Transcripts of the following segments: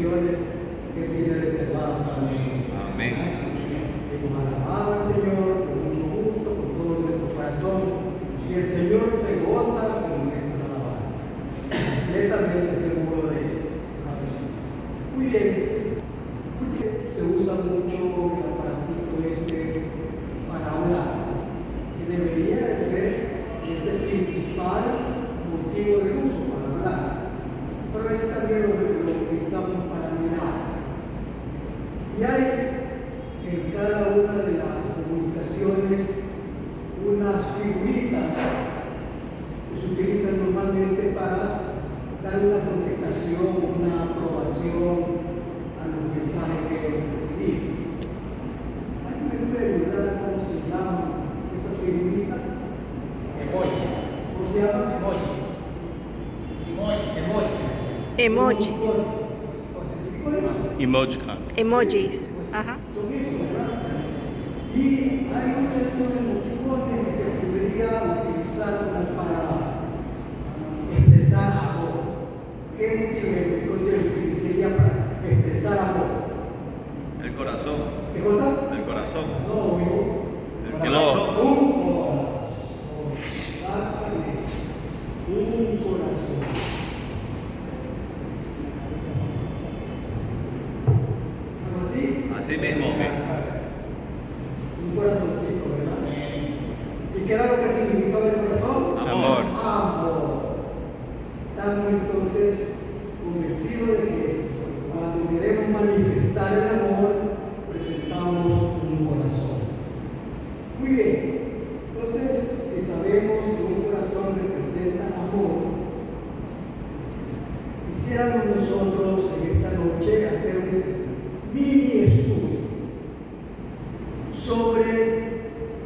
bendiciones que tiene reservadas para nosotros. Amén. Hemos alabado al Señor con mucho gusto, con todo nuestro corazón, y el Señor se goza con nuestras alabanzas. Completamente seguro de eso. Muy bien. Se usa mucho el aparatito ese para hablar, que debería de ser ese principal motivo de uso para hablar, pero ese también lo utilizamos para mirar. Y hay en cada una de las comunicaciones unas figuritas que se utilizan normalmente para dar una contestación, una aprobación a los mensajes que hemos recibido. ¿Alguien me puede ayudar cómo se llama esa figurita? Emoji. ¿Cómo se llama? Emojis. Emoji. Emojis. Ajá. Son eso, ¿verdad? Y hay muchos de esos emoticones que se podría utilizar como para expresar amor. ¿Qué emoticón se utilizaría para expresar amor? El corazón. ¿Qué cosa? El corazón. No, hijo. El que lo... Un corazón. Exactamente. Un corazón. ¿Algo así? Así mismo. Un corazoncito, ¿verdad? ¿Y qué era lo que significaba el corazón? Amor. Amor. Estamos entonces convencidos de que cuando queremos manifestar el amor, presentamos un corazón. Muy bien. Entonces, si sabemos que un corazón representa amor, quisiéramos nosotros en esta noche hacer un mini estudio sobre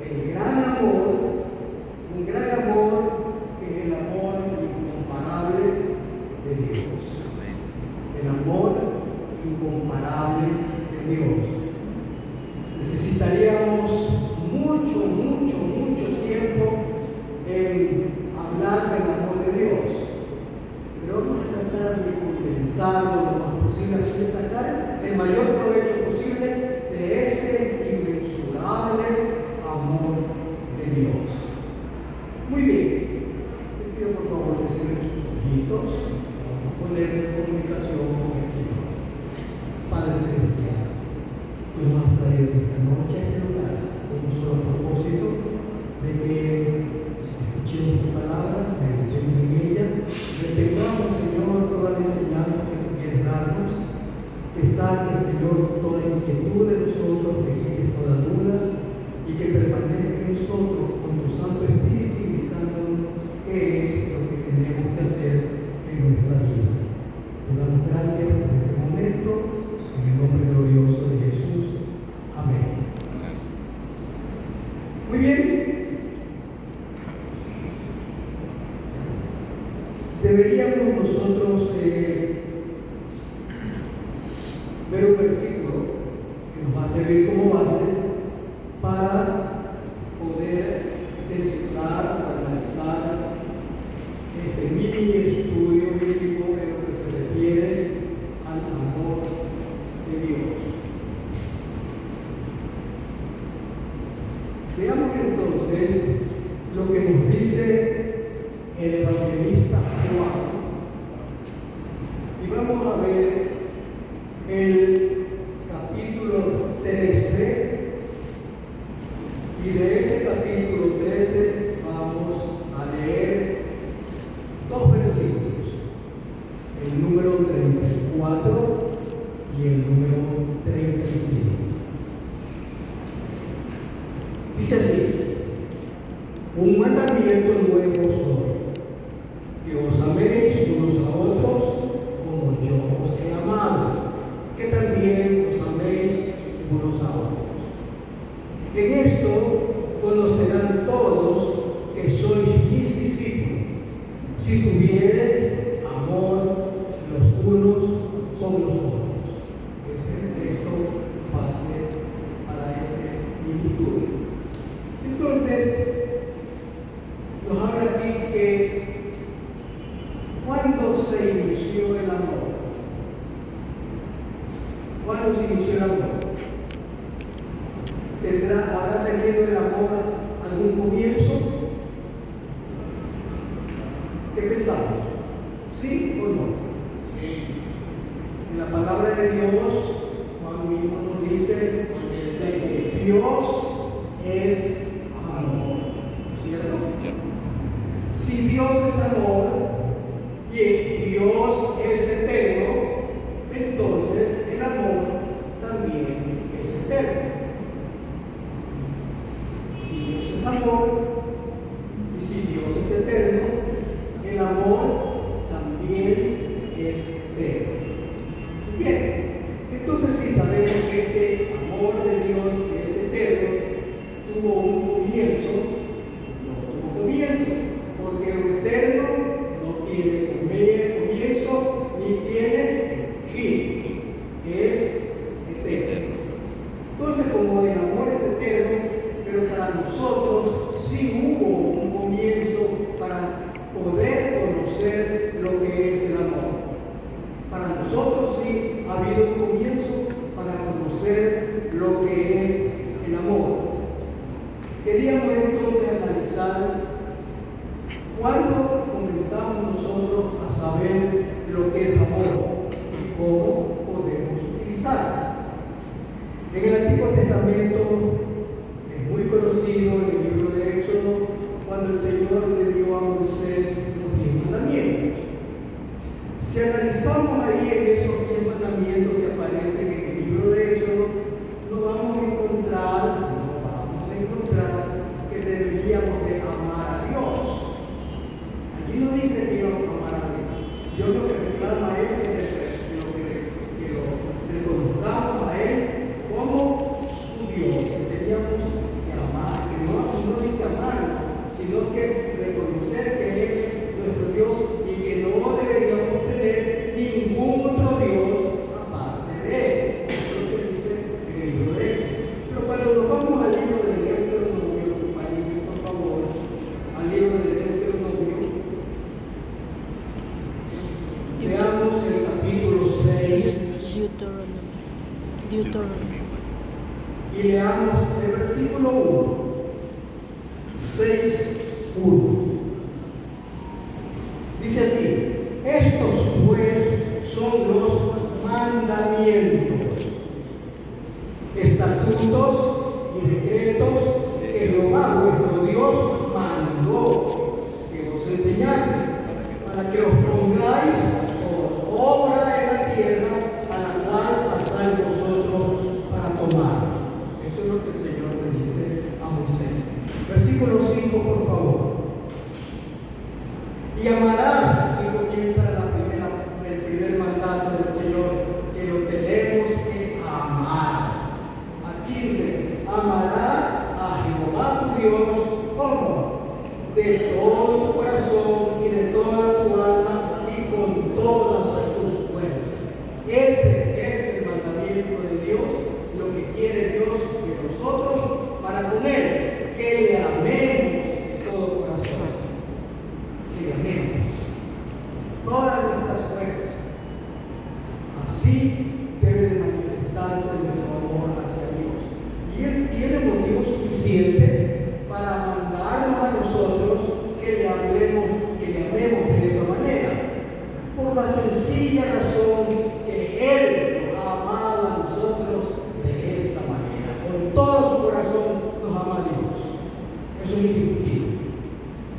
el gran amor, un gran amor que es el amor incomparable de Dios. El amor incomparable de Dios. Necesitaríamos mucho tiempo en hablar del amor de Dios, pero vamos a tratar de condensarlo lo más posible, a fin de sacar el mayor provecho posible de este inmensurable amor de Dios. Muy bien, les pido por favor que cierren sus ojitos, vamos a ponernos en comunicación con el Señor. Padre Celestial, tú nos has traído esta noche a este lugar con un solo propósito de que escuchemos tu palabra, meditemos en ella, retengamos, Señor, toda la enseñanza que tú quieres darnos, que saques, Señor, toda inquietud de nosotros, que quites toda duda y que permanezca en nosotros con tu Santo Espíritu indicándonos qué es lo que tenemos que hacer en nuestra vida. Te damos gracias por este momento, en el nombre glorioso de Jesús. Amén. Muy bien. Deberíamos nosotros ver un versículo que nos va a servir como base para poder descifrar o analizar este mini estudio bíblico en lo que se refiere al amor de Dios. Veamos entonces lo que nos dice el evangelista Juan. Y vamos a ver el capítulo 13. Y de ese capítulo 13 vamos a leer dos versículos. El número 34 y el número 35. Dice así: un mandamiento nuevo os doy, que os améis unos a otros como yo os he amado, que también os améis unos a otros. En esto conocerán todos que sois mis discípulos, si tuviereis amor los unos con los otros. Ese es el texto base para este mini-estudio. Entonces, nos habla aquí que cuando se inició el amor, ¿Cuándo se inició el amor? ¿Habrá tenido el amor algún comienzo? ¿Qué pensamos? ¿Sí o no? Sí. En la palabra de Dios, Juan mismo nos dice de que Dios es amor, ¿no es cierto? Si Dios es amor y Dios es eterno, entonces el amor también es eterno. Si Dios es amor y si Dios es eterno, el amor también es eterno. Bien, entonces si sabemos que este amor de Dios que es eterno tuvo un comienzo, no tuvo comienzo, porque lo eterno no tiene comienzo ni tiene fin, es eterno. Entonces, como el amor es eterno, pero para nosotros sí hubo un comienzo para poder conocer lo que es el amor. Para nosotros sí ha habido un comienzo para conocer lo que es el amor. Queríamos entonces analizar cuándo comenzamos nosotros a saber lo que es amor y cómo podemos utilizarlo. En el Antiguo Testamento es muy conocido en el libro de Éxodo cuando el Señor le dio a Moisés los 10 mandamientos. Si analizamos ahí en esos 10 mandamientos que aparecen en el libro de Éxodo, no vamos a encontrar que deberíamos de amar a Dios. Allí no dice que íbamos a amar a Dios. Dios lo que reclama es que lo reconozcamos a Él como su Dios, que teníamos que amar, que no dice amarlo, sino que reconocer que Él es nuestro Dios y que no deberíamos tener ningún otro Dios aparte de Él. Eso es lo que dice en el libro de Éxodo. Pero cuando nos vamos al libro del Deuteronomio, por favor, al libro del Deuteronomio, veamos el capítulo 6 Deuteronomio. y leamos el versículo 1. 6:1. Dice así: estos pues son los mandamientos, estatutos y decretos que Jehová vuestro Dios mandó que os enseñase, para que los pongáis por obra en la tierra a la cual pasáis vosotros para tomar. Eso es lo que el Señor le dice a Moisés. Versículo 5, por favor. Y amarás, y comienza el primer mandato del Señor, que lo tenemos que amar. Aquí dice: amarás a Jehová tu Dios, ¿cómo? De todo tu corazón y de toda tu alma y con todas tus fuerzas. Ese es el mandamiento de Dios, lo que quiere Dios de nosotros para con Él, que le amemos de todo corazón, que le amemos todas nuestras fuerzas. Así debe de manifestarse nuestro amor hacia Dios. Y Él tiene motivo suficiente para mandarnos a nosotros que le amemos de esa manera, por la sencilla razón que Él nos ha amado a nosotros de esta manera. Con todo su corazón nos ama a Dios. Eso es indiscutible.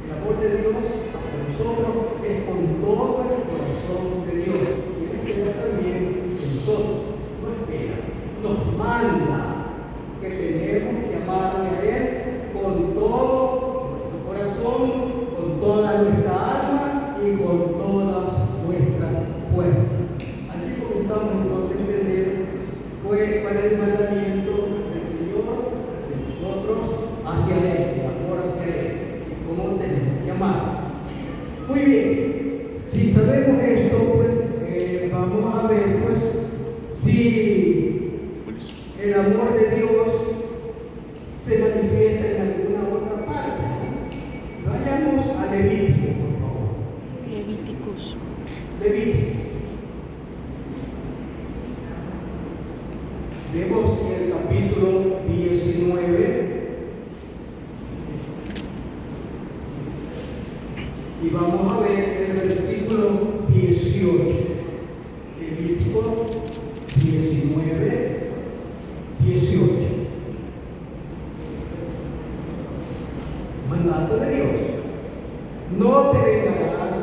El amor de Dios hacia nosotros es con todo el corazón de Dios. Y Él espera también de nosotros. No espera, nos manda que tenemos que amarle a Él con todo nuestro corazón, con toda nuestra alma y con todas nuestras fuerzas. Allí comenzamos entonces a entender cuál es el mandamiento del Señor de nosotros hacia Él, el amor hacia Él, y cómo tenemos que amar. Muy bien, si sabemos esto, pues vamos a ver pues si el amor de Dios se manifiesta en alguna otra parte, ¿no? Vayamos a Levítico, por favor. Levítico. 18. Levítico 19, 18. Mandato de Dios. No te vengarás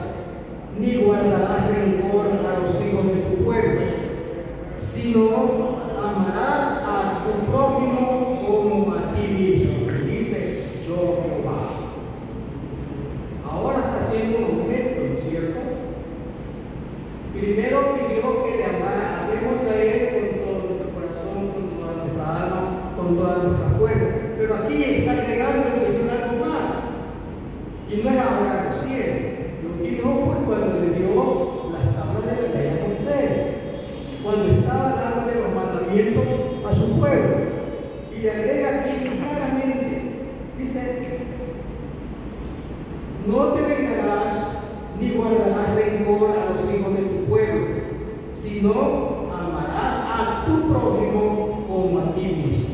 ni guardarás rencor a los hijos de tu pueblo, sino amarás a tu prójimo como a ti mismo. Y dice, yo Jehová. Ahora está haciendo un momento, ¿no es cierto? Primero pidió que le amemos a Él con todo nuestro corazón, con toda nuestra alma, con todas nuestras fuerzas. Pero aquí está agregando el Señor algo más. Y no es ahora recién. Lo dijo pues cuando le dio las tablas de la ley a Moisés, cuando estaba dándole los mandamientos a su pueblo. Y le agrega aquí claramente, dice, no te vengarás ni guardarás rencor a los hijos de tu pueblo, sino amarás a tu prójimo como a ti mismo.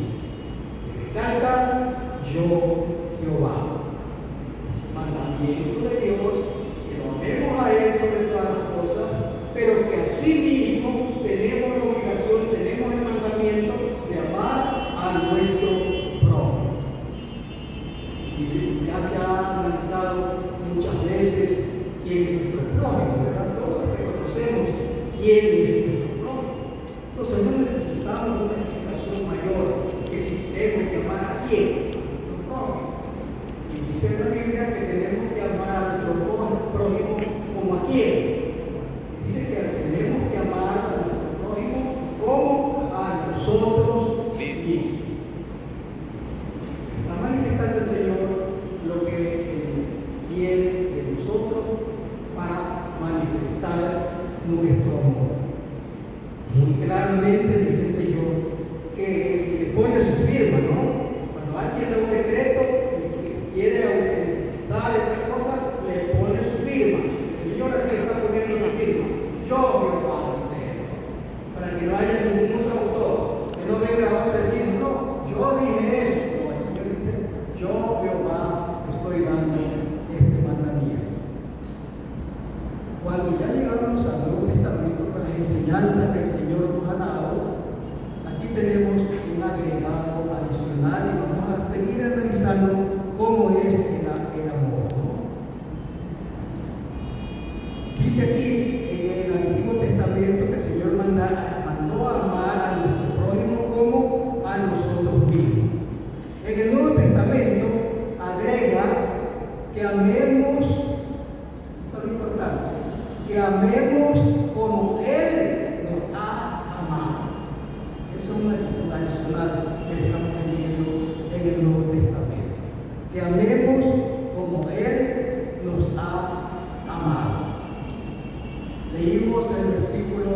Y recalca, yo Jehová. Mandamiento de Dios, que lo amemos a Él sobre todas las cosas, pero que asimismo tenemos la obligación, tenemos el mandamiento de amar a nuestro prójimo. Y ya se ha analizado muchas veces quién es nuestro prójimo, ¿verdad? Todos reconocemos quién es nuestro prójimo. Entonces no necesitamos una explicación mayor que si tenemos que amar a quién, nuestro prójimo. Y dice la Biblia que tenemos que amar a nuestro prójimo como a quién. Dice que tenemos que amar a nuestro prójimo como a nosotros mismos. Está manifestando el Señor lo que quiere de nosotros para manifestar nuestro amor. Muy claramente dice el Señor que le pone su firma, ¿no? Cuando alguien da un decreto y quiere autorizar esa cosa, le pone su firma. El Señor aquí está poniendo su firma. Yo Jehová al Señor. Para que no haya ningún otro autor, que no venga otro a decir, no, yo dije eso. No, el Señor dice, yo Jehová estoy dando este mandamiento. Cuando ya llegamos al Nuevo Testamento con las enseñanzas que el Señor nos ha dado, aquí tenemos un agregado adicional y vamos a seguir analizando cómo es el amor, ¿no? Dice aquí en el Antiguo Testamento que el Señor mandó a amar a nuestro prójimo como a nosotros mismos. En el Nuevo Testamento agrega que amemos, esto es lo importante, que amemos como Él nos ha amado. Eso es una actitud adicional que estamos leyendo en el Nuevo Testamento. Que amemos como Él nos ha amado. Leímos el versículo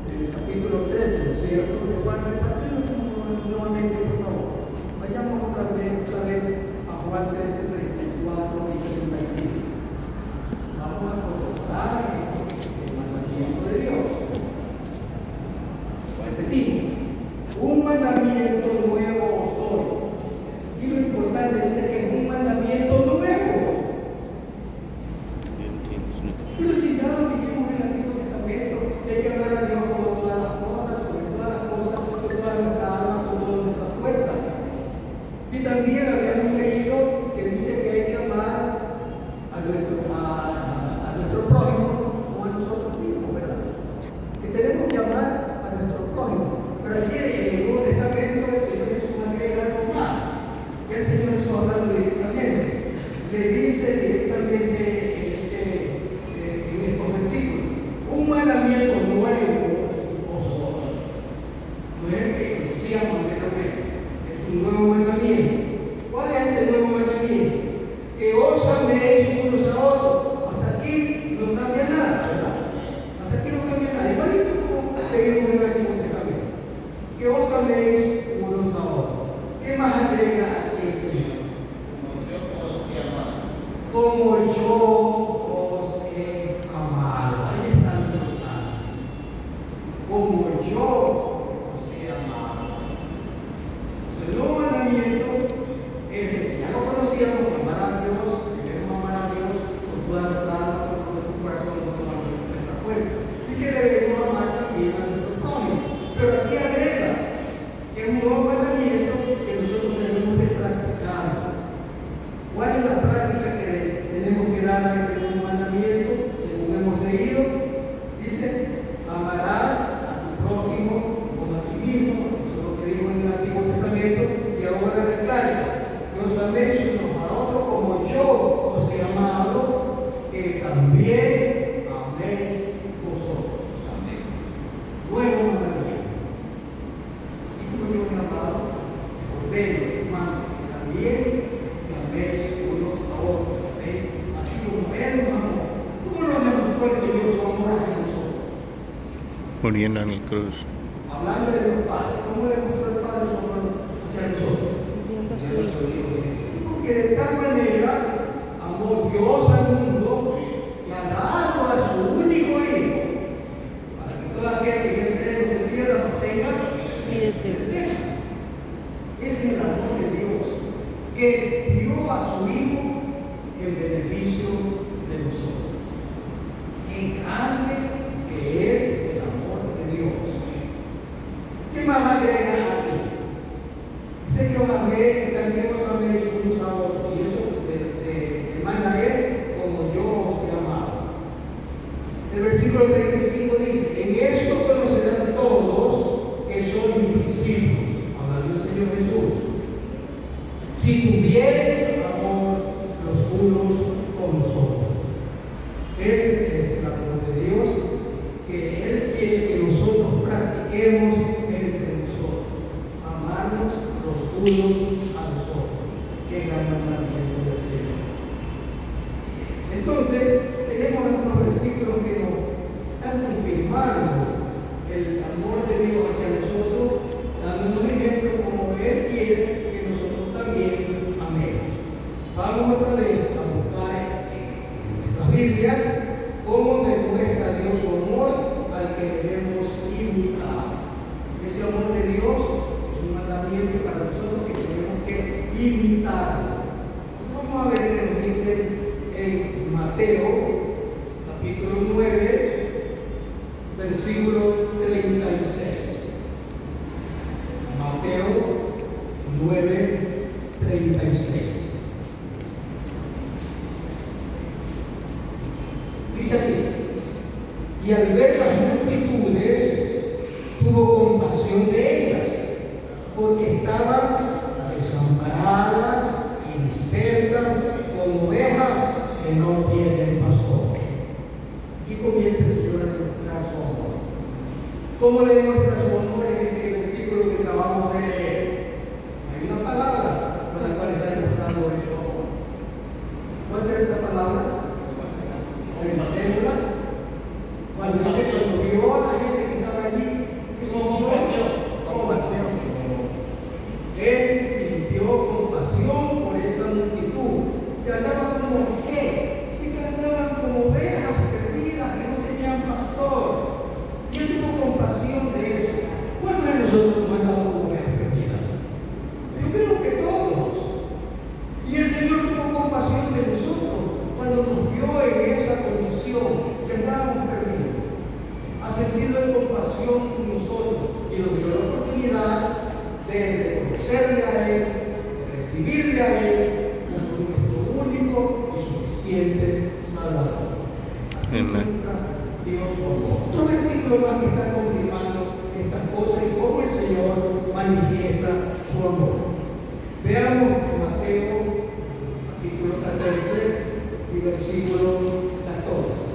del capítulo 13, ¿no es cierto? De Juan, repasemos nuevamente, por favor. Vayamos otra vez a Juan 13, 34 y 35. Vamos a corroborar el mandamiento de Dios. Repetimos, un mandamiento nuevo os doy. Y lo importante dice que es un mandamiento nuevo. Pero si ya lo dijimos en el Antiguo Testamento, que hay que amar a Dios como todas las cosas, sobre todas las cosas, mostró el Señor su amor hacia nosotros? Muriendo en la cruz. Hablando de los padres, ¿cómo demostró el Padre su amor hacia nosotros? Viendo a su hijo. Sí, porque de tal manera amó Dios al mundo que ha dado a su único Hijo, para que todo aquel que en él cree no se pierda, mas tenga Vida eterna. eterna. Ese es el amor de Dios, que dio a su Hijo en beneficio de nosotros. Qué grande que es el amor de Dios. ¿Qué más agrega aquí? Dice que os amé, que también os améis unos a otros, y eso demanda a Él como yo os he amado. El versículo 35 dice: en esto conocerán todos que soy mi discípulo, hablando el Señor Jesús, si tuviereis amor los unos con los otros. Ese es el amor de Dios que Él quiere que nosotros practiquemos entre nosotros, amarnos los unos a los otros. Qué gran mandamiento del Señor. Entonces, tenemos algunos versículos que nos están confirmando el amor de Dios hacia nosotros, dándonos ejemplos como Él quiere que nosotros también amemos. Vamos otra vez a buscar en nuestras Biblias cómo demuestra Dios su amor al que debemos imitar. Ese amor de Dios es un mandamiento para nosotros que tenemos que imitar. Entonces vamos a ver qué nos dice en Mateo capítulo 9, versículo 36. Mateo 9, 36. Dice así: y al ver las multitudes, tuvo compasión de ellas, porque estaban desamparadas y dispersas como ovejas que no tienen pastor. Aquí comienza el Señor a demostrar su amor. ¿Cómo le demuestra su amor en este versículo que acabamos de leer? Hay una palabra con la cual se ha demostrado su amor. ¿Cuál será esa palabra? Célula. Cuando dice, cuando vio a la gente que estaba allí, que sintió compasión. Él sintió compasión por esa multitud, que andaba como ¿qué? Sí, que andaban como ovejas perdidas, que no tenían pastor. Y él tuvo compasión de eso. ¿Cuántos de nosotros hemos andado como ovejas perdidas? Yo creo que todos. Y el Señor tuvo compasión de nosotros cuando nos vio en esa condición que andábamos perdidos. Ha sentido en compasión con nosotros y nos dio la oportunidad de reconocerle a Él, de recibirle a Él como nuestro único y suficiente Salvador. Así muestra Dios su amor. Otro versículo más que está confirmando estas cosas y cómo el Señor manifiesta su amor. Veamos Mateo capítulo 14 y versículo 14.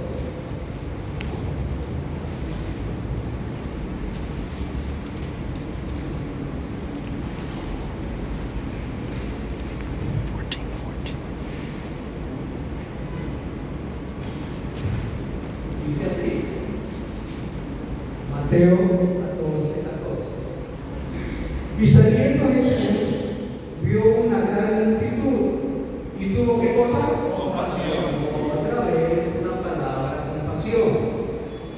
Dice así, Mateo 14, 14. Y saliendo Jesús, vio una gran multitud y tuvo ¿qué cosa? Compasión. Otra vez la palabra compasión.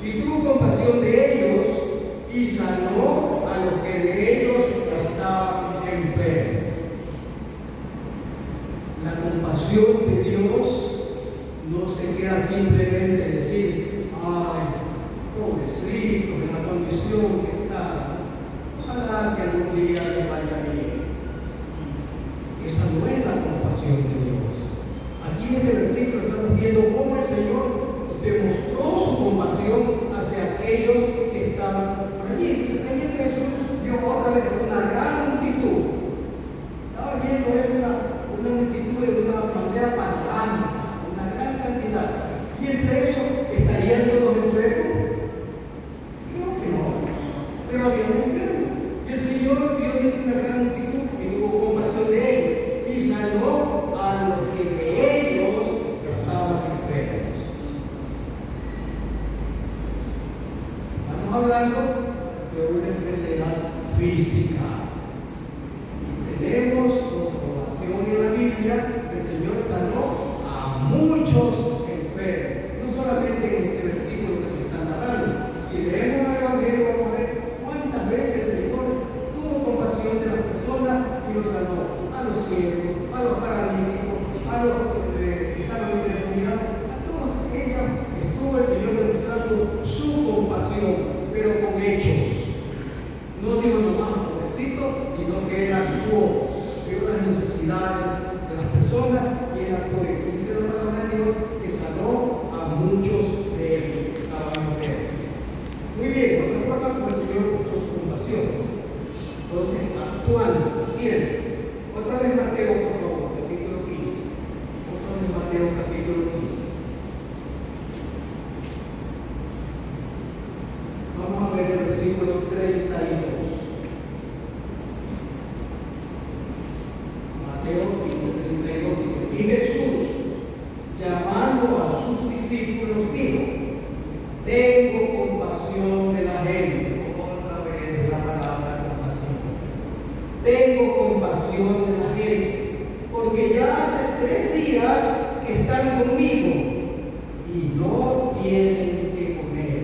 Y tuvo compasión de ellos y sanó a los que de ellos estaban enfermos. La compasión de Dios no se queda simplemente en decir, ay, pobrecito, en la condición que está, ojalá que algún día le vaya bien. Esa no es la compasión de Dios. Aquí en este versículo estamos viendo cómo el Señor demostró su compasión hacia aquellos que estaban por allí. Dice, saliendo Jesús vio otra vez una gran multitud. Estaba viendo él una multitud de una manera panorámica, una gran cantidad. Y entre eso, ¿estarían todos enfermos? Creo que no. Pero había un enfermo. Y el Señor vio, dice, una gran multitud y tuvo compasión de ellos. Y sanó a los que de ellos estaban enfermos. hablando de una enfermedad física. Y tenemos comprobación en la Biblia que el Señor sanó a muchos enfermos. No solamente en este versículo que nos están narrando. Si leemos el Evangelio vamos a ver cuántas veces el Señor tuvo compasión de las personas y los sanó. A los ciegos, a los paralíticos, a los que estaban endemoniados, a todas ellas estuvo el Señor demostrando su compasión, pero con hechos. No digo nomás pobrecito, sino que Él actuó, vio las necesidades de las personas y Él actuó. Y dice la palabra de Dios que sanó a muchos de ellos, estaban enfermos. Muy bien, de otra forma como el Señor mostró su compasión. Entonces, actuando, haciendo. Otra vez Mateo, por favor, capítulo 15. Otra vez Mateo, capítulo 15. Vamos a ver el versículo 32. Mateo 15:32 dice: y Jesús, llamando a sus discípulos, dijo: tengo compasión de la gente. Otra vez la palabra compasión. Tengo compasión de la gente, porque ya hace 3 días que están conmigo y no tienen que comer.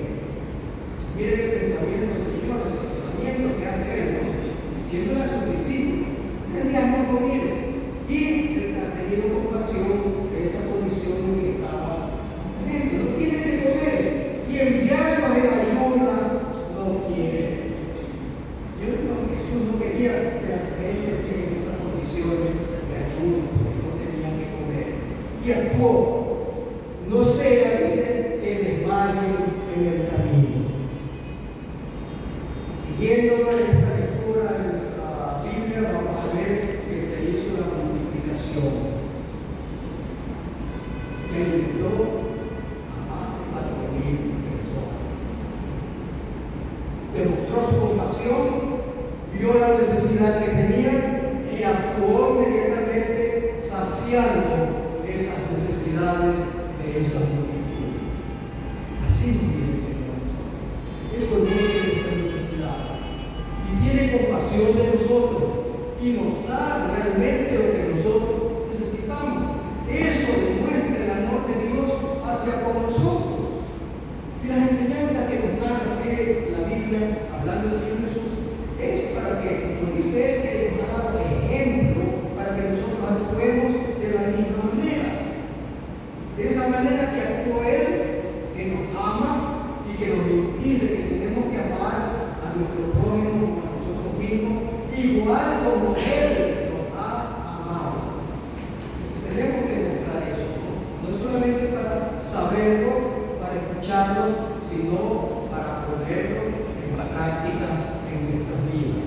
Miren el pensamiento del Señor, el razonamiento que hace Él, ¿no? Diciéndole a sus discípulos: 3 días no comieron. Y Él ha tenido compasión de esa condición en que estaba la gente. No tienen que comer. Y enviarlos en ayuda no quiere. Jesús no quería que la gente siga en esas condiciones de ayuno, porque no tenían que comer. Y actuó. No sea, dice, que desmayen en el camino. Siguiendo esta lectura en la Biblia, vamos a ver que se hizo la multiplicación. Que alimentó a más de 4,000 personas. Demostró su compasión, vio la necesidad que tenían y actuó inmediatamente saciando esas necesidades de esas multitudes. Así nos viene el Señor a nosotros. Él conoce nuestras necesidades y tiene compasión de nosotros y nos da realmente lo que nosotros necesitamos. Eso demuestra el amor de Dios hacia con nosotros. Y las enseñanzas que nos da la Biblia, hablando del Señor Jesús, es para que, como dice Él, que nos ha dado ejemplo para que nosotros actuemos de la misma manera. De esa manera que actuó Él, que nos ama y que nos dice que tenemos que amar a nuestro prójimo, a nosotros mismos, igual como Él nos ha amado. Entonces tenemos que demostrar eso, ¿no? No solamente para saberlo, para escucharlo, sino para ponerlo en práctica en nuestras vidas.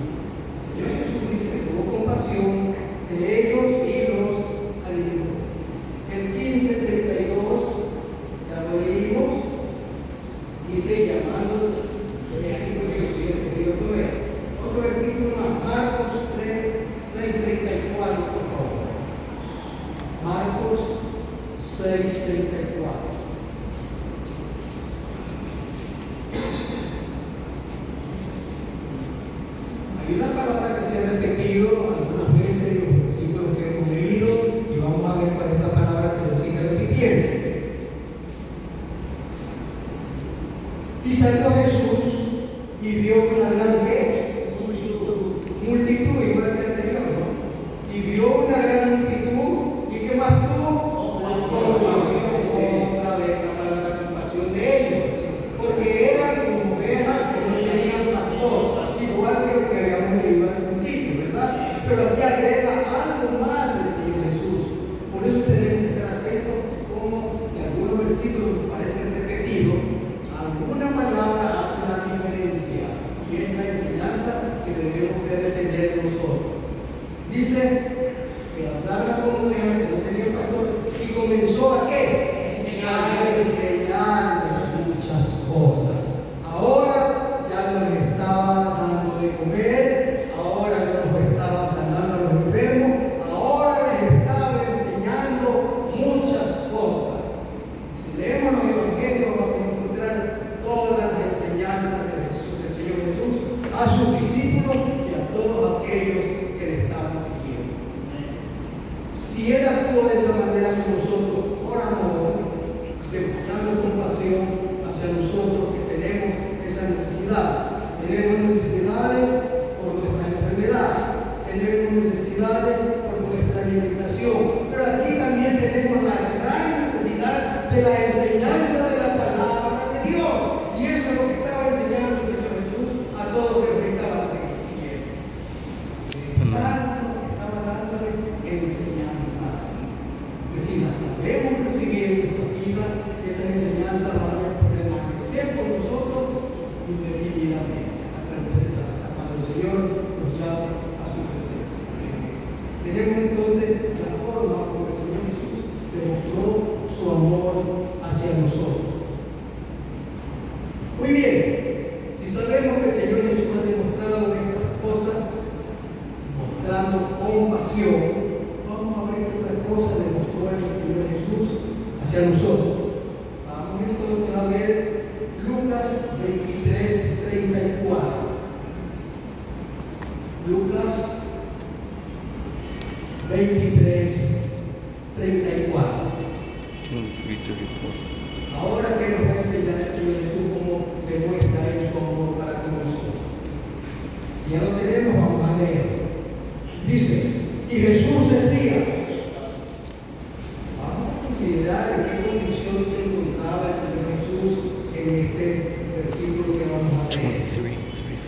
El Señor Jesús dice que tuvo compasión de ellos y los alimentó. En 15:32, ya lo leímos, dice llamando, aquí porque lo querido tomar. Otro versículo más, Marcos 6:34, por favor. Marcos 6:34. Hay una palabra que se ha repetido algunas veces en los versículos que hemos leído y vamos a ver cuál es la palabra que se sigue repitiendo. Y salió Jesús y vio una gran multitud, igual que el anterior, ¿no? Y vio una gran multitud y ¿qué más tuvo? Compasión. Otra vez la palabra compasión de ellos, porque eran como ovejas que no tenían pastor, igual que lo que habíamos leído al principio, ¿verdad? Pero aquí agrega algo más el Señor Jesús. Por eso tenemos que estar atentos como si algunos versículos nos parecen repetidos, alguna palabra hace la diferencia y es la enseñanza que debemos de entender nosotros. Dice que andaba como ovejas que no tenían pastor y comenzó a ¿qué? Enseñarles muchas cosas. Ahora ya no les estaba dando de comer, ahora no los estaba sanando a los enfermos, ahora les estaba enseñando muchas cosas. Si leemos los evangelios vamos a encontrar todas las enseñanzas de Jesús.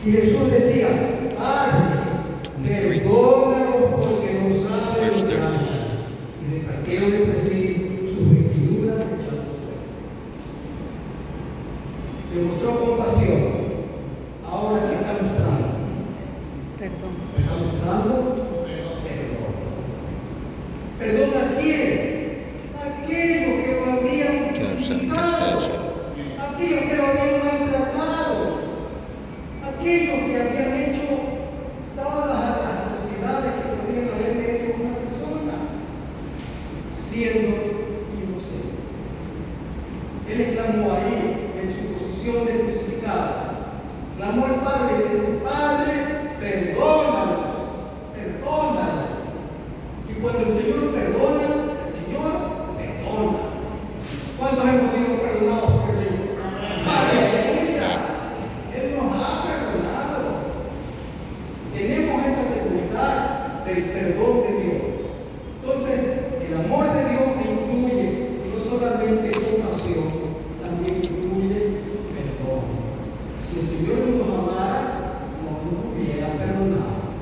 Y Jesús decía, Padre, perdónalos porque no saben lo que hacen. Y repartieron entre sí sus vestiduras de echando suelo. Demostró compasión. Ahora, ¿qué está mostrando? Perdón. Está mostrando perdón. ¿Perdón a quién? Aquellos que lo habían crucificado, aquellos que lo habían maltratado, aquellos que habían hecho todas las atrocidades que podrían haberle hecho a una persona, siendo inocente. Él exclamó ahí, en su posición de crucificado, clamó al Padre y le dijo, Padre, perdónalos, perdónalos. Y cuando el Señor perdona, el Señor perdona. ¿Cuántos hemos sido perdonados por el Señor? ¡Aleluya! Él nos ha perdonado. Tenemos esa seguridad del perdón de Dios. Entonces, el amor de Dios incluye no solamente compasión, también incluye perdón. Si el Señor no nos amara, no nos hubiera perdonado.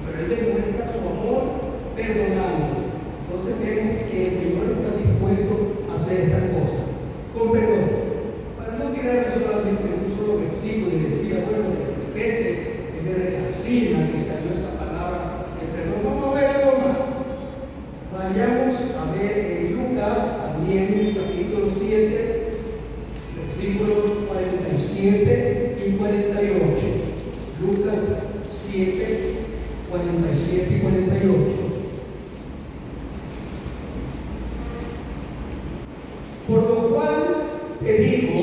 Pero Él demuestra su amor perdonando. Entonces vemos que el Señor está dispuesto a hacer estas cosas con perdón. Para no quedarme solamente en un solo versículo y decía, bueno, de repente es de la cocina que salió esa palabra de perdón. Vamos a ver algo más. Vayamos a ver en Lucas, también en el capítulo 7, versículos 47 y 48. Lucas 7, 47 y 48. Por lo cual te digo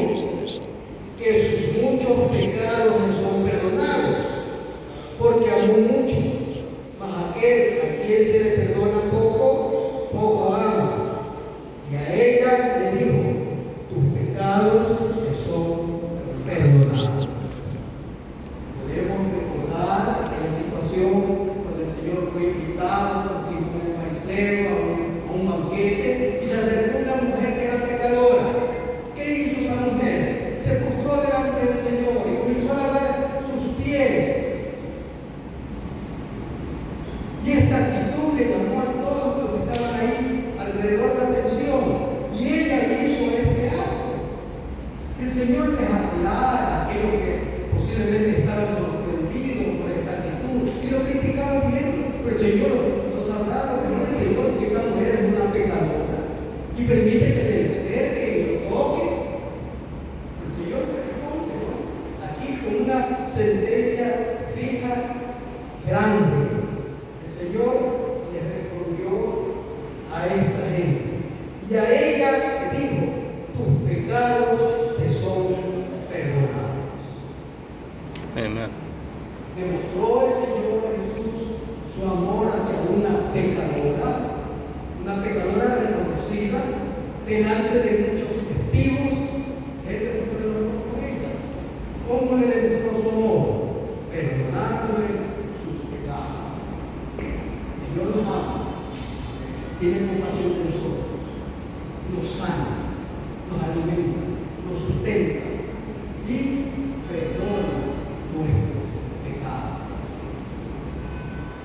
que sus muchos pecados le son perdonados, porque amó mucho, mas aquel a quien se le perdona poco, poco ama. Y a ella le dijo, tus pecados le son perdonados. Podemos recordar aquella situación cuando el Señor fue invitado por Simón el fariseo a un banquete y se acercó una mujer que era pecadora. ¿Qué hizo esa mujer? Se postró delante del Señor y comenzó a lavar sus pies. Y esta actitud le llamó a todos los que estaban ahí alrededor la atención. Y ella hizo este acto. El Señor les aclara a aquellos que posiblemente estaban sorprendidos por esta actitud y lo criticaban diciendo, pero el Señor nos ha dado, pero el Señor que esa mujer es una pecadora y permite que se le acerque y lo toque. El Señor responde, ¿no? Aquí con una sentencia fija, grande. El Señor le respondió a esta gente y a ella dijo, tus pecados te son perdonados. Amen. Demostró el Señor Jesús su amor hacia una pecadora reconocida delante de muchos testigos. Él demostró el amor por ella. ¿Cómo le demostró su amor? Perdonándole sus pecados. El Señor nos ama, tiene compasión de nosotros, nos sana, nos alimenta, nos sustenta y perdona nuestros pecados.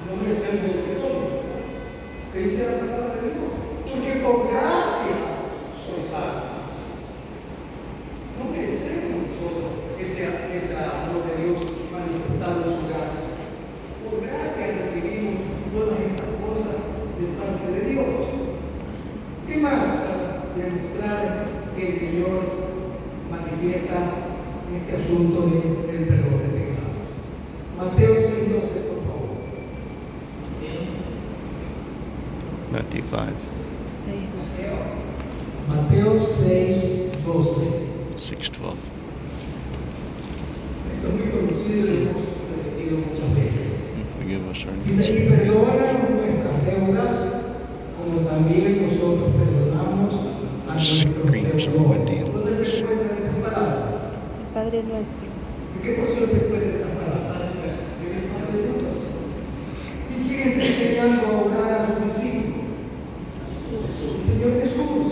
No merecemos el perdón, ¿verdad? ¿Qué dice la palabra de Dios? Porque por gracia sois salvos. No merecemos nosotros ese amor de Dios manifestado en su gracia. Por gracia recibimos todas estas cosas de parte de Dios. ¿Qué más para demostrar que el Señor manifiesta este asunto del perdón de pecados? Mateo 6:12, por favor. Matthew 5. 6:12. Mateo 6:12. 6:12. Esto es muy conocido y lo hemos repetido muchas veces. Forgive us our Dice, needs. y perdónanos nuestras deudas, como también nosotros perdonamos a nuestros deudores. ¿Dónde se encuentran esas palabras? Padre nuestro. ¿En qué porción se encuentran esas palabras? En el Padre nuestro. ¿Y quién está enseñando a orar a sus discípulos? El Señor Jesús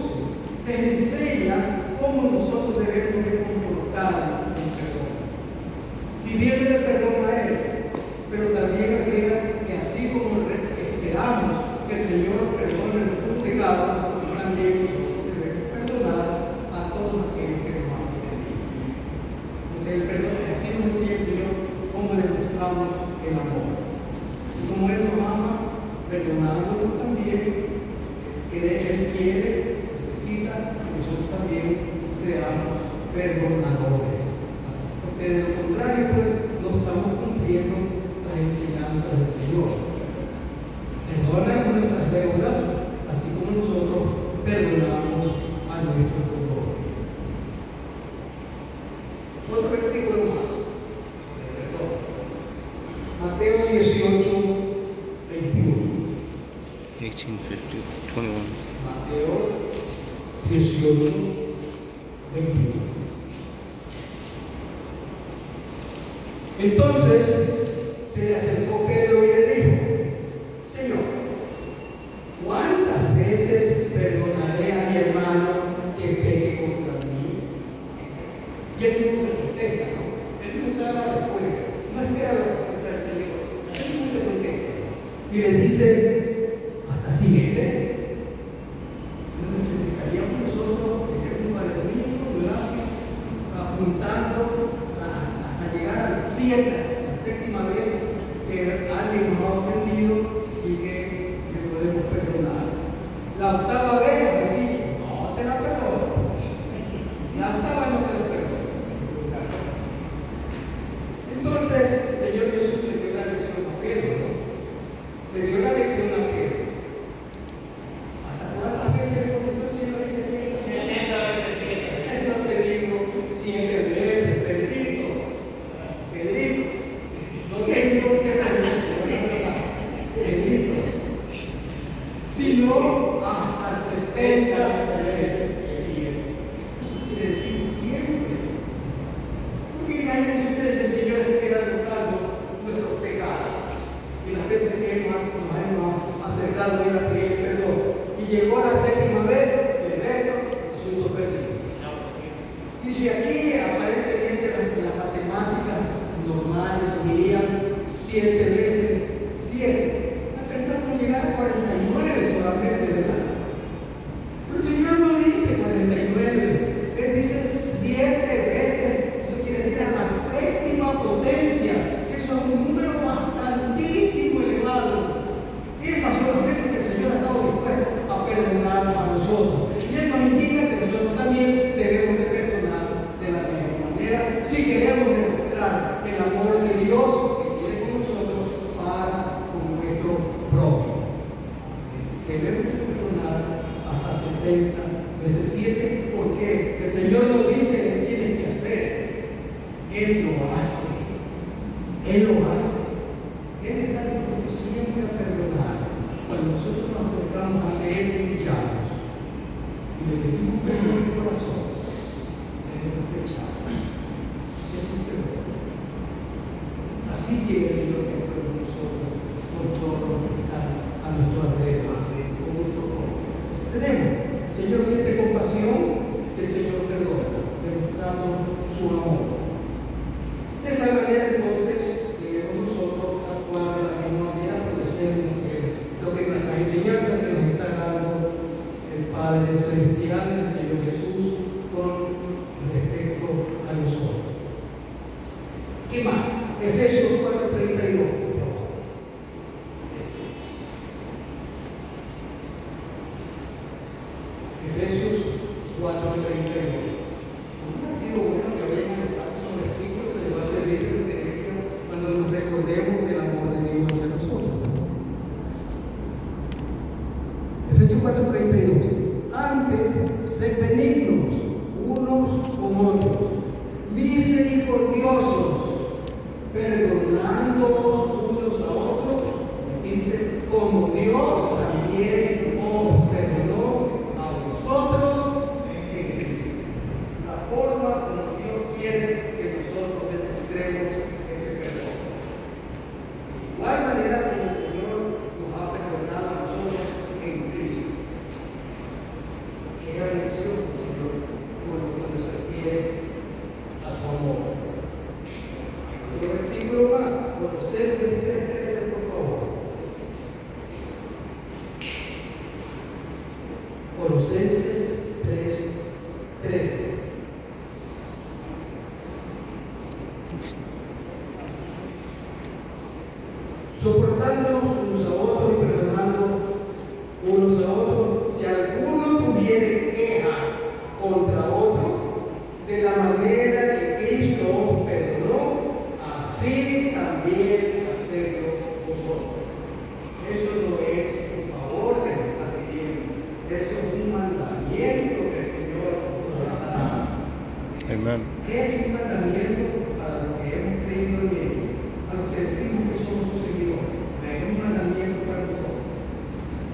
les enseña cómo nosotros debemos de comportarnos en perdón. pídele perdón a Él, pero también agrega que así como esperamos que el Señor nos perdone nuestros pecados, también nosotros debemos perdonar a todos aquellos que nos han ofendido. Entonces el perdón, así nos decía el Señor, cómo demostramos el amor. Así como Él nos ama, perdonándonos también, que Él quiere, necesita que nosotros también seamos perdonadores. Porque de lo contrario, pues, no estamos cumpliendo las enseñanzas del Señor. Perdonan nuestras deudas, así como nosotros perdonamos a nuestros deudores. Otro versículo más sobre el perdón. Mateo 18, 21. 18:21. Mateo 18, 21. Entonces se le acercó Pedro y le dijo: Señor, ¿cuántas veces perdonaré a mi hermano que peque contra mí? Y él mismo se contesta, ¿no? Él mismo se da la respuesta, no espera la respuesta del Señor. Él mismo se contesta y le dice: ¿hasta 7? No necesitaríamos nosotros tener un cuadernito, un lápiz, apuntando hasta llegar al 7, la séptima vez que alguien nos ha ofendido y que le podemos perdonar. La octava vez decimos: no te la perdono. La octava no te la perdono. Entonces el Señor Jesús le dio la lección a Pedro, ¿no? Le dio la lección a Pedro. ¿Hasta cuántas veces le contestó el Señor? 70 veces 7. Él no te digo 7 veces, Pedrito. Pedrito. No te digo 7 veces, Pedrito. Sino hasta 70 veces 7. Eso quiere decir siempre. Porque imagínense ustedes, el Señor estuviera contando nuestros pecados y las veces que nos hemos acercado a Él a pedir perdón. Y llegó a la séptima vez, el resto, asunto perdido. Y si aquí aparentemente las matemáticas normales dirían 7 veces 7, pensamos en llegar a 49 solamente, ¿verdad? Pero el Señor no dice 49, Él dice 7 veces. Eso quiere decir a la séptima potencia, que eso es un número bastantísimo elevado. Y esas son las veces que el Señor ha estado dispuesto a perdonarnos a nosotros. Y Él nos indica que nosotros también debemos de perdonar de la misma manera si queremos demostrar el amor de Dios que tiene con nosotros para con nuestro prójimo. Debemos de perdonar hasta 70 veces 7, porque el Señor nos dice que tienes que hacer. Él lo hace. Él lo hace. Él está dispuesto siempre a perdonar. Cuando nosotros nos acercamos a Él, humillamos y le pedimos perdón en el corazón, Él nos rechaza. Él nos perdona. Así quiere el Señor que actúe con nosotros, con todos los que están a nuestro alrededor, con nuestro prójimo. Entonces tenemos, el Señor siente compasión, el Señor perdona, demostrando su amor. De esa manera entonces debemos nosotros actuar de la misma manera, obedeciendo lo que nuestras enseñanzas que nos está dando el Padre Celestial, el Señor Jesús, con respecto a nosotros. ¿Qué más? Efesios 4:32, por favor. Efesios 4:32. No ha sido bueno que hablemos de esos versículos, que les va a servir de referencia cuando nos recordemos del amor de Dios hacia nosotros. Efesios 4:32. Antes, sed benignos unos con otros, misericordiosos, perdonándoos soportándonos unos a otros y perdonando unos a otros, si alguno tuviere queja contra otro, de la manera que Cristo os perdonó, así también hacedlo vosotros. Eso no es un favor que nos está pidiendo, eso es un mandamiento que el Señor nos ha dado. Amen. ¿Qué es un mandamiento para los que hemos creído en Él? A los que decimos que somos sus seguidores. Es un mandamiento para nosotros.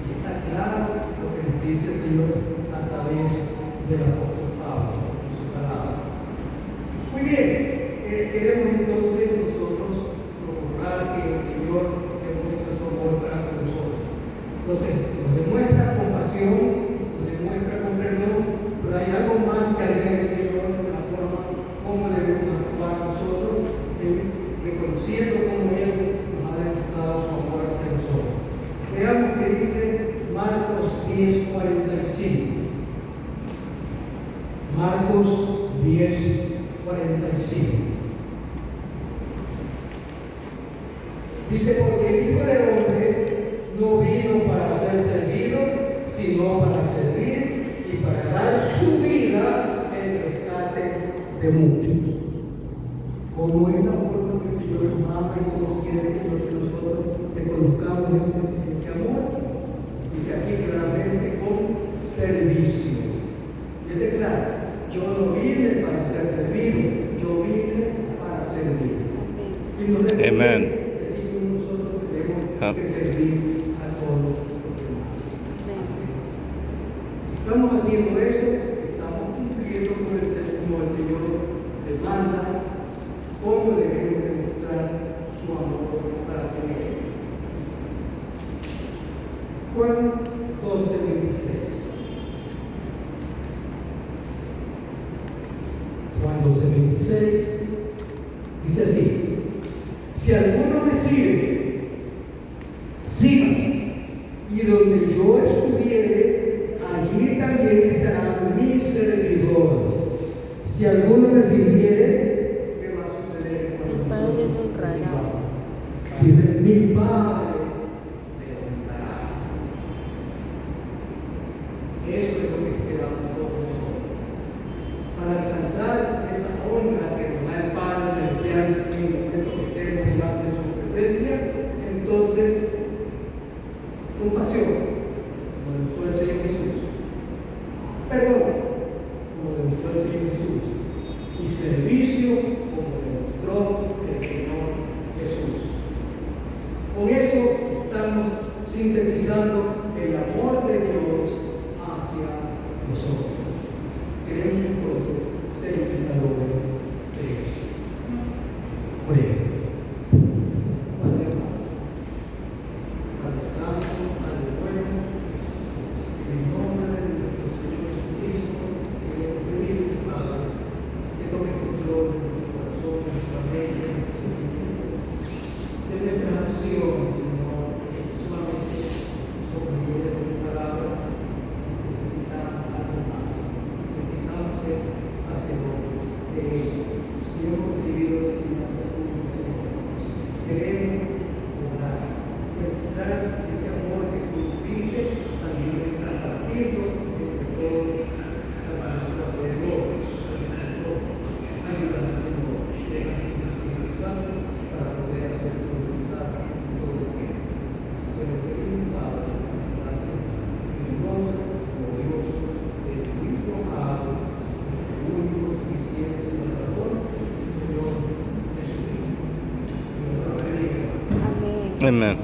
Y está claro lo que nos dice el Señor a través del apóstol Pablo, en su palabra. Muy bien, queremos entonces nosotros procurar que el Señor demuestre su amor para con nosotros. Entonces, nos demuestra compasión, nos demuestra con perdón, pero hay algo más que agrega el Señor en la forma como debemos actuar nosotros, reconociendo cómo Él nos ha demostrado su amor hacia nosotros. Veamos que dice Marcos 10:45. Marcos 10:45. Dice, porque el Hijo del Hombre no vino para ser servido, sino para servir y para dar su vida en rescate de muchos. Como es la forma que el Señor nos ama y como quiere el Señor que nosotros reconozcamos ese amor. Dice aquí claramente con servicio. Y él declara, yo no vine para ser servido, yo vine para servir. Y nos Amen. nosotros tenemos que servir a todos los demás. Si estamos haciendo eso, estamos cumpliendo con el Señor demanda, cómo debemos demostrar su amor para con Él. Juan 12:26. Juan 12:26 dice así: si alguno me sirve, sígame, y donde yo estuviere, allí también estará mi servidor. Si alguno me sirviere, ¿qué va a suceder cuando Padre nosotros te honrará. recibamos? Dice, mi Padre te honrará. Eso es lo que esperamos todos nosotros. Para alcanzar esa honra que nos da el Padre Celestial en el momento que estemos delante de su presencia, entonces, compasión, como demostró el Señor Jesús, perdón, como demostró el Señor Jesús, y servicio, como demostró el Señor Jesús. Con eso estamos sintetizando el amor de Dios hacia nosotros. Queremos entonces ser imitadores de eso. Oremos. Padre amado, Padre Santo, Padre bueno, en el nombre de nuestro Señor Jesucristo, queremos pedirle, Padre, que tome control de nuestro corazón, de nuestra mente, de nuestros sentimientos, de nuestras acciones, Señor, que solamente somos libres de tu palabra. Necesitamos algo más. Necesitamos ser hacedores de ello. Y hemos recibido la enseñanza tuya, Señor. Queremos orar, demostrar ese amor que tú diste, también está partiendo entre todos para nuestra de gloria. Ayúdanos, Señor, déjanos el Espíritu Santo para poder hacer tu voluntad sobre ti. Te lo pedimos, Padre, gracias. En el nombre glorioso de tu Hijo amado, el único suficiente Salvador, el Señor Jesucristo. Dios lo bendiga. Amén. Amen.